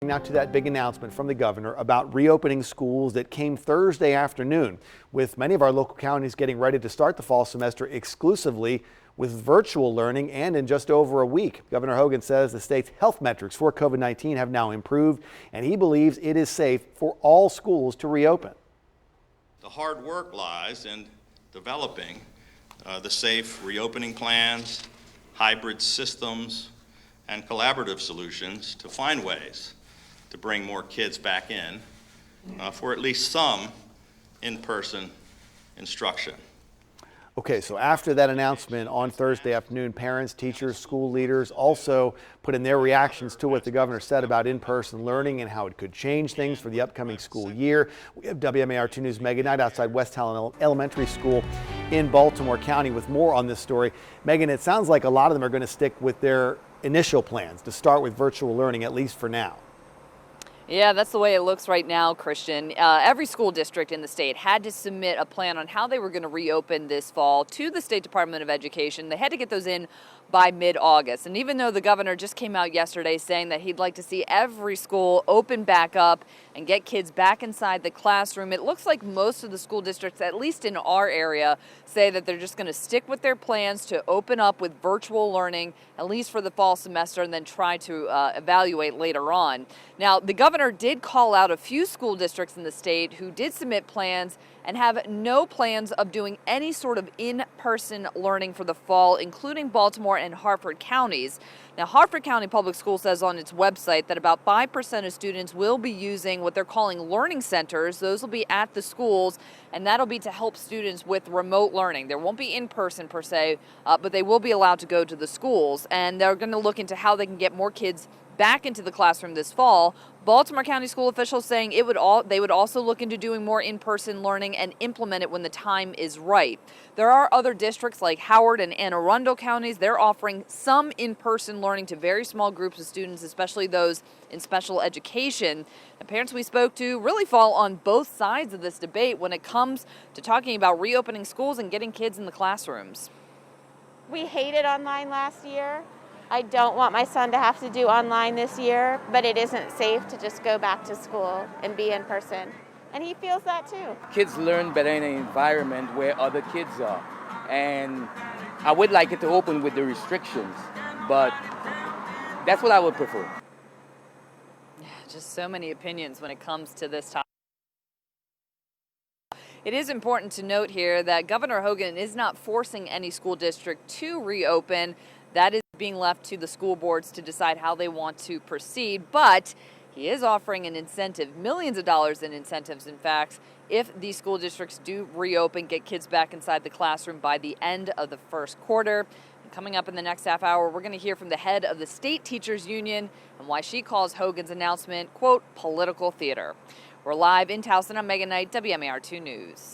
Now to that big announcement from the governor about reopening schools that came Thursday afternoon, with many of our local counties getting ready to start the fall semester exclusively with virtual learning and in just over a week. Governor Hogan says the state's health metrics for COVID-19 have now improved, and he believes it is safe for all schools to reopen. The hard work lies in developing the safe reopening plans, hybrid systems, and collaborative solutions to find ways to bring more kids back in for at least some in-person instruction. Okay, so after that announcement on Thursday afternoon, parents, teachers, school leaders also put in their reactions to what the governor said about in-person learning and how it could change things for the upcoming school year. We have WMAR2 News Megan Knight outside West Allen Elementary School in Baltimore County with more on this story. Megan, it sounds like a lot of them are going to stick with their initial plans to start with virtual learning, at least for now. Yeah, that's the way it looks right now, Christian. Every school district in the state had to submit a plan on how they were going to reopen this fall to the State Department of Education. They had to get those in by mid-August. And even though the governor just came out yesterday saying that he'd like to see every school open back up and get kids back inside the classroom, it looks like most of the school districts, at least in our area, say that they're just going to stick with their plans to open up with virtual learning, at least for the fall semester, and then try to evaluate later on. Now, the governor did call out a few school districts in the state who did submit plans and have no plans of doing any sort of in-person learning for the fall, including Baltimore and Harford counties. Now, Harford County Public Schools says on its website that about 5% of students will be using what they're calling learning centers. Those will be at the schools, and that'll be to help students with remote learning. There won't be in-person per se, but they will be allowed to go to the schools, and they're going to look into how they can get more kids back into the classroom this fall. Baltimore County school officials saying they would also look into doing more in-person learning and implement it when the time is right. There are other districts like Howard and Anne Arundel counties. They're offering some in-person learning to very small groups of students, especially those in special education. The parents we spoke to really fall on both sides of this debate when it comes to talking about reopening schools and getting kids in the classrooms. We hated online last year. I don't want my son to have to do online this year, but it isn't safe to just go back to school and be in person. And he feels that too. Kids learn better in an environment where other kids are. And I would like it to open with the restrictions, but that's what I would prefer. Yeah, just so many opinions when it comes to this topic. It is important to note here that Governor Hogan is not forcing any school district to reopen. That is being left to the school boards to decide how they want to proceed, but he is offering an incentive, millions of dollars in incentives, in fact, if these school districts do reopen, get kids back inside the classroom by the end of the first quarter. And coming up in the next half hour, we're going to hear from the head of the State Teachers Union and why she calls Hogan's announcement, quote, political theater. We're live in Towson. I'm Megan Knight, WMAR2 News.